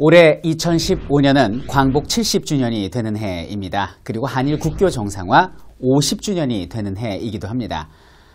올해 2015년은 광복 70주년이 되는 해입니다. 그리고 한일 국교 정상화 50주년이 되는 해이기도 합니다.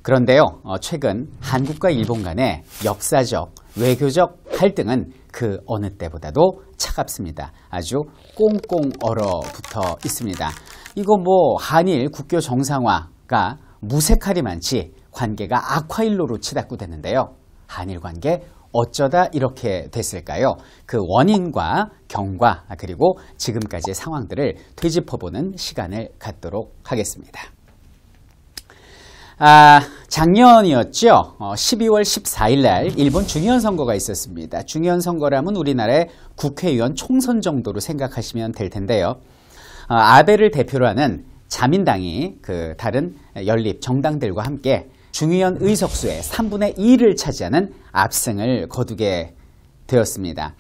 그런데요, 최근 한국과 일본 간의 역사적, 외교적 갈등은 그 어느 때보다도 차갑습니다. 아주 꽁꽁 얼어붙어 있습니다. 이거 한일 국교 정상화가 무색하리만치 관계가 악화일로로 치닫고됐는데요. 한일 관계 어쩌다 이렇게 됐을까요? 그 원인과 경과 그리고 지금까지의 상황들을 되짚어보는 시간을 갖도록 하겠습니다. 작년이었죠. 12월 14일 날 일본 중의원 선거가 있었습니다. 중의원 선거라면 우리나라의 국회의원 총선 정도로 생각하시면 될 텐데요. 아베를 대표로 하는 자민당이 그 다른 연립 정당들과 함께 중의원 의석수의 3분의 2를 차지하는 압승을 거두게 되었습니다.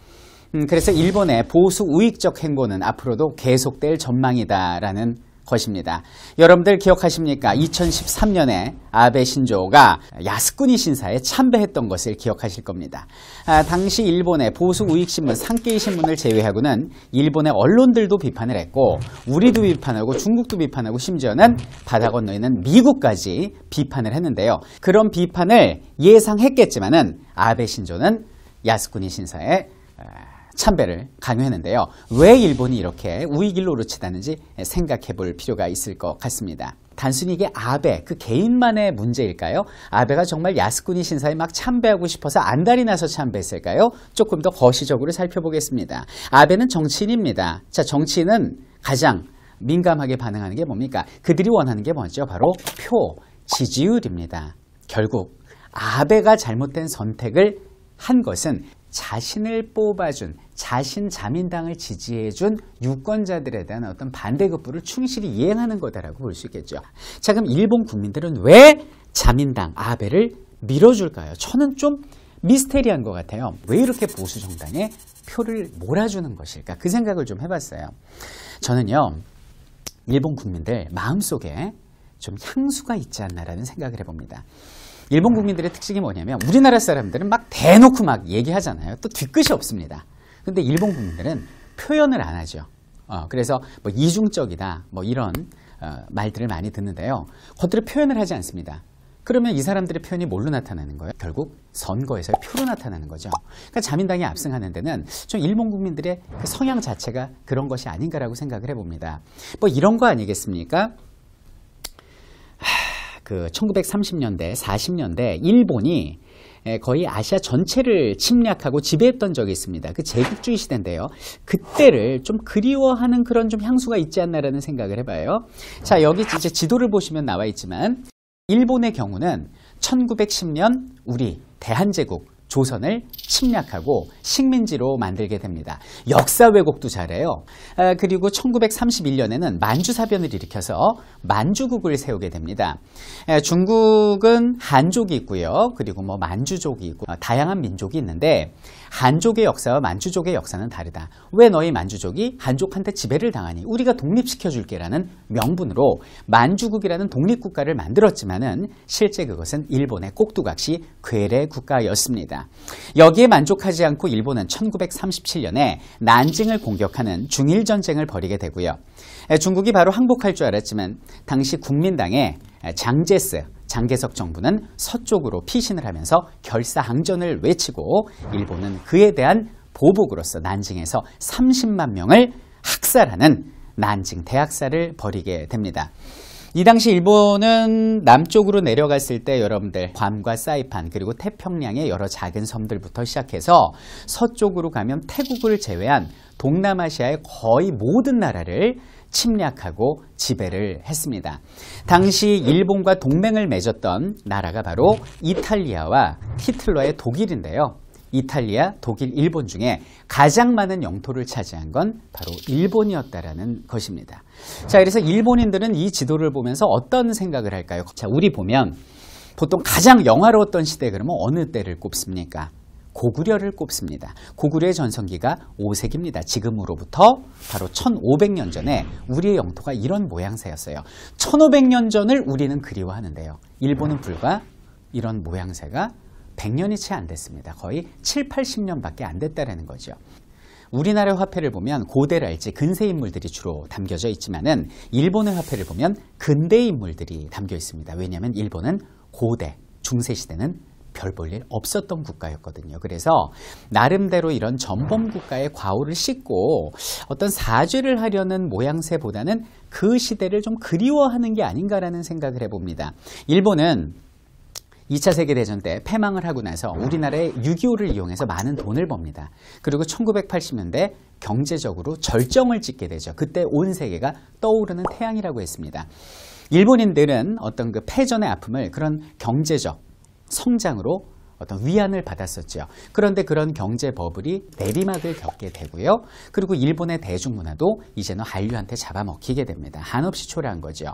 그래서 일본의 보수 우익적 행보는 앞으로도 계속될 전망이다라는 것입니다. 여러분들 기억하십니까? 2013년에 아베 신조가 야스쿠니 신사에 참배했던 것을 기억하실 겁니다. 당시 일본의 보수 우익신문 산케이 신문을 제외하고는 일본의 언론들도 비판을 했고 우리도 비판하고 중국도 비판하고 심지어는 바다 건너 있는 미국까지 비판을 했는데요. 그런 비판을 예상했겠지만은 아베 신조는 야스쿠니 신사에 참배를 강요했는데요. 왜 일본이 이렇게 우익일로로 치닫는지 생각해 볼 필요가 있을 것 같습니다. 단순히 이게 아베 그 개인만의 문제일까요? 아베가 정말 야스쿠니 신사에 막 참배하고 싶어서 안달이 나서 참배했을까요? 조금 더 거시적으로 살펴보겠습니다. 아베는 정치인입니다. 자, 정치인은 가장 민감하게 반응하는 게 뭡니까? 그들이 원하는 게 뭐죠? 바로 표, 지지율입니다. 결국 아베가 잘못된 선택을 한 것은 자신을 뽑아준, 자신 자민당을 지지해준 유권자들에 대한 어떤 반대급부를 충실히 이행하는 거다라고 볼 수 있겠죠. 자, 그럼 일본 국민들은 왜 자민당, 아베를 밀어줄까요? 저는 좀 미스테리한 것 같아요. 왜 이렇게 보수 정당에 표를 몰아주는 것일까? 그 생각을 좀 해봤어요. 저는요, 일본 국민들 마음속에 좀 향수가 있지 않나라는 생각을 해봅니다. 일본 국민들의 특징이 뭐냐면 우리나라 사람들은 막 대놓고 막 얘기하잖아요. 또 뒤끝이 없습니다. 근데 일본 국민들은 표현을 안 하죠. 그래서 이중적이다 이런 말들을 많이 듣는데요. 겉으로 표현을 하지 않습니다. 그러면 이 사람들의 표현이 뭘로 나타나는 거예요? 결국 선거에서의 표로 나타나는 거죠. 그러니까 자민당이 압승하는 데는 좀 일본 국민들의 그 성향 자체가 그런 것이 아닌가라고 생각을 해봅니다. 이런 거 아니겠습니까? 그 1930년대, 40년대 일본이 거의 아시아 전체를 침략하고 지배했던 적이 있습니다. 그 제국주의 시대인데요. 그때를 좀 그리워하는 그런 좀 향수가 있지 않나라는 생각을 해봐요. 자, 여기 이제 지도를 보시면 나와 있지만 일본의 경우는 1910년 우리 대한제국 조선을 침략하고 식민지로 만들게 됩니다. 역사 왜곡도 잘해요. 그리고 1931년에는 만주사변을 일으켜서 만주국을 세우게 됩니다. 중국은 한족이 있고요. 그리고 만주족이 있고 다양한 민족이 있는데 한족의 역사와 만주족의 역사는 다르다. 왜 너희 만주족이 한족한테 지배를 당하니? 우리가 독립시켜줄게라는 명분으로 만주국이라는 독립국가를 만들었지만은 실제 그것은 일본의 꼭두각시 괴뢰 국가였습니다. 여기에 만족하지 않고 일본은 1937년에 난징을 공격하는 중일전쟁을 벌이게 되고요. 중국이 바로 항복할 줄 알았지만 당시 국민당의 장개석 정부는 서쪽으로 피신을 하면서 결사항전을 외치고 일본은 그에 대한 보복으로서 난징에서 30만 명을 학살하는 난징 대학살을 벌이게 됩니다. 이 당시 일본은 남쪽으로 내려갔을 때 여러분들 괌과 사이판 그리고 태평양의 여러 작은 섬들부터 시작해서 서쪽으로 가면 태국을 제외한 동남아시아의 거의 모든 나라를 침략하고 지배를 했습니다. 당시 일본과 동맹을 맺었던 나라가 바로 이탈리아와 히틀러의 독일인데요. 이탈리아, 독일, 일본 중에 가장 많은 영토를 차지한 건 바로 일본이었다라는 것입니다. 자, 그래서 일본인들은 이 지도를 보면서 어떤 생각을 할까요? 자, 우리 보면 보통 가장 영화로웠던 시대 그러면 어느 때를 꼽습니까? 고구려를 꼽습니다. 고구려의 전성기가 5세기입니다. 지금으로부터 바로 1500년 전에 우리의 영토가 이런 모양새였어요. 1500년 전을 우리는 그리워하는데요. 일본은 불과 이런 모양새가 100년이 채 안 됐습니다. 거의 7, 80년밖에 안 됐다는 거죠. 우리나라 화폐를 보면 고대랄지 근세 인물들이 주로 담겨져 있지만은 일본의 화폐를 보면 근대 인물들이 담겨 있습니다. 왜냐하면 일본은 고대, 중세 시대는 별 볼 일 없었던 국가였거든요. 그래서 나름대로 이런 전범 국가의 과오를 씻고 어떤 사죄를 하려는 모양새보다는 그 시대를 좀 그리워하는 게 아닌가라는 생각을 해봅니다. 일본은 2차 세계대전 때 패망을 하고 나서 우리나라의 6.25를 이용해서 많은 돈을 법니다. 그리고 1980년대 경제적으로 절정을 찍게 되죠. 그때 온 세계가 떠오르는 태양이라고 했습니다. 일본인들은 어떤 그 패전의 아픔을 그런 경제적 성장으로 어떤 위안을 받았었죠. 그런데 그런 경제 버블이 내리막을 겪게 되고요. 그리고 일본의 대중문화도 이제는 한류한테 잡아먹히게 됩니다. 한없이 초래한 거죠.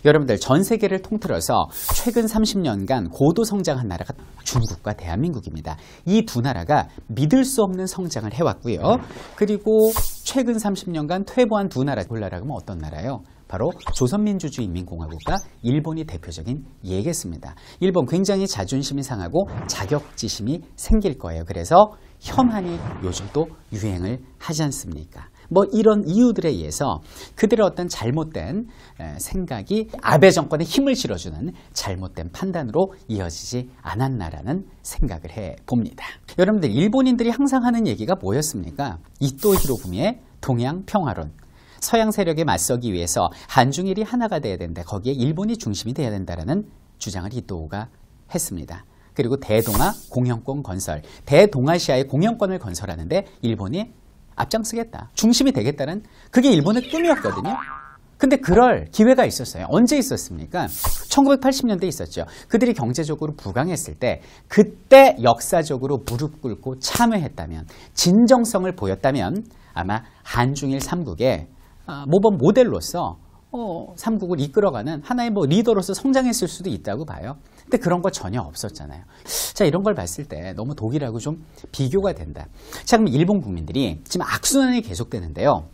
여러분들 전 세계를 통틀어서 최근 30년간 고도 성장한 나라가 중국과 대한민국입니다. 이 두 나라가 믿을 수 없는 성장을 해왔고요. 그리고 최근 30년간 퇴보한 두 나라 골라라면 어떤 나라요? 바로 조선민주주의인민공화국과 일본이 대표적인 예겠습니다. 일본 굉장히 자존심이 상하고 자격지심이 생길 거예요. 그래서 혐한이 요즘 또 유행을 하지 않습니까? 뭐 이런 이유들에 의해서 그들의 어떤 잘못된 생각이 아베 정권에 힘을 실어주는 잘못된 판단으로 이어지지 않았나라는 생각을 해봅니다. 여러분들 일본인들이 항상 하는 얘기가 뭐였습니까? 이토 히로부미의 동양 평화론. 서양 세력에 맞서기 위해서 한중일이 하나가 돼야 된다. 거기에 일본이 중심이 돼야 된다라는 주장을 이토우가 했습니다. 그리고 대동아 공영권 건설, 대동아시아의 공영권을 건설하는데 일본이 앞장서겠다. 중심이 되겠다는 그게 일본의 꿈이었거든요. 근데 그럴 기회가 있었어요. 언제 있었습니까? 1980년대에 있었죠. 그들이 경제적으로 부강했을 때 그때 역사적으로 무릎 꿇고 참여했다면 진정성을 보였다면 아마 한중일 3국의 모범 모델로서 삼국을 이끌어가는 하나의 뭐 리더로서 성장했을 수도 있다고 봐요. 근데 그런 거 전혀 없었잖아요. 자, 이런 걸 봤을 때 너무 독일하고 좀 비교가 된다. 자, 그럼 일본 국민들이 지금 악순환이 계속되는데요.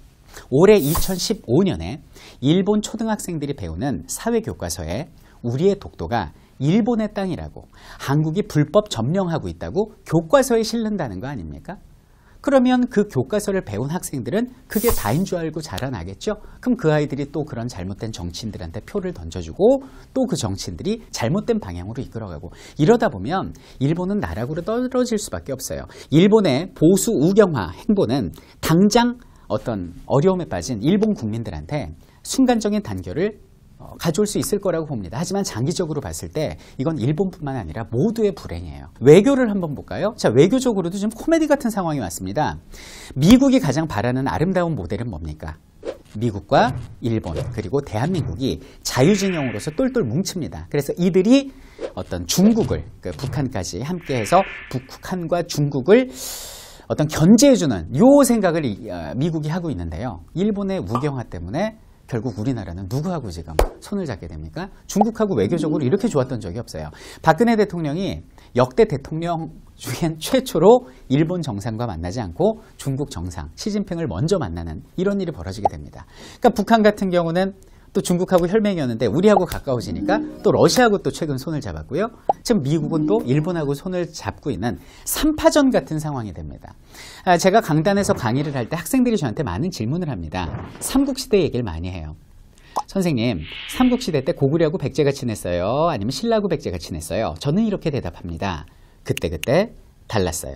올해 2015년에 일본 초등학생들이 배우는 사회교과서에 우리의 독도가 일본의 땅이라고 한국이 불법 점령하고 있다고 교과서에 실른다는 거 아닙니까? 그러면 그 교과서를 배운 학생들은 그게 다인 줄 알고 자라나겠죠? 그럼 그 아이들이 또 그런 잘못된 정치인들한테 표를 던져주고 또 그 정치인들이 잘못된 방향으로 이끌어가고 이러다 보면 일본은 나락으로 떨어질 수밖에 없어요. 일본의 보수 우경화 행보는 당장 어떤 어려움에 빠진 일본 국민들한테 순간적인 단결을 가져올 수 있을 거라고 봅니다. 하지만 장기적으로 봤을 때 이건 일본뿐만 아니라 모두의 불행이에요. 외교를 한번 볼까요? 자, 외교적으로도 좀 코미디 같은 상황이 왔습니다. 미국이 가장 바라는 아름다운 모델은 뭡니까? 미국과 일본 그리고 대한민국이 자유진영으로서 똘똘 뭉칩니다. 그래서 이들이 어떤 중국을 북한까지 함께해서 북한과 중국을 어떤 견제해주는 요 생각을 미국이 하고 있는데요. 일본의 우경화 때문에 결국 우리나라는 누구하고 지금 손을 잡게 됩니까? 중국하고 외교적으로 이렇게 좋았던 적이 없어요. 박근혜 대통령이 역대 대통령 중엔 최초로 일본 정상과 만나지 않고 중국 정상 시진핑을 먼저 만나는 이런 일이 벌어지게 됩니다. 그러니까 북한 같은 경우는 또 중국하고 혈맹이었는데 우리하고 가까워지니까 또 러시아하고 또 최근 손을 잡았고요. 지금 미국은 또 일본하고 손을 잡고 있는 3파전 같은 상황이 됩니다. 제가 강단에서 강의를 할 때 학생들이 저한테 많은 질문을 합니다. 삼국시대 얘기를 많이 해요. 선생님, 삼국시대 때 고구려하고 백제가 친했어요? 아니면 신라하고 백제가 친했어요? 저는 이렇게 대답합니다. 그때 달랐어요.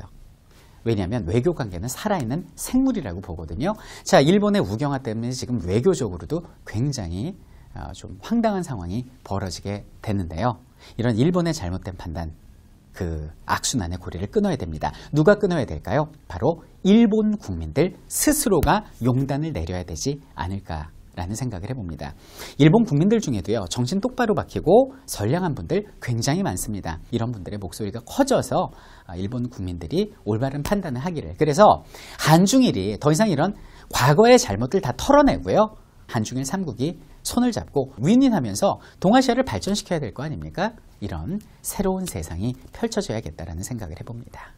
왜냐하면 외교 관계는 살아있는 생물이라고 보거든요. 자, 일본의 우경화 때문에 지금 외교적으로도 굉장히 좀 황당한 상황이 벌어지게 됐는데요. 이런 일본의 잘못된 판단, 그 악순환의 고리를 끊어야 됩니다. 누가 끊어야 될까요? 바로 일본 국민들 스스로가 용단을 내려야 되지 않을까라는 생각을 해봅니다. 일본 국민들 중에도요, 정신 똑바로 박히고 선량한 분들 굉장히 많습니다. 이런 분들의 목소리가 커져서 일본 국민들이 올바른 판단을 하기를. 그래서 한중일이 더 이상 이런 과거의 잘못들 다 털어내고요. 한중일 3국이 손을 잡고 윈윈하면서 동아시아를 발전시켜야 될 거 아닙니까? 이런 새로운 세상이 펼쳐져야겠다라는 생각을 해봅니다.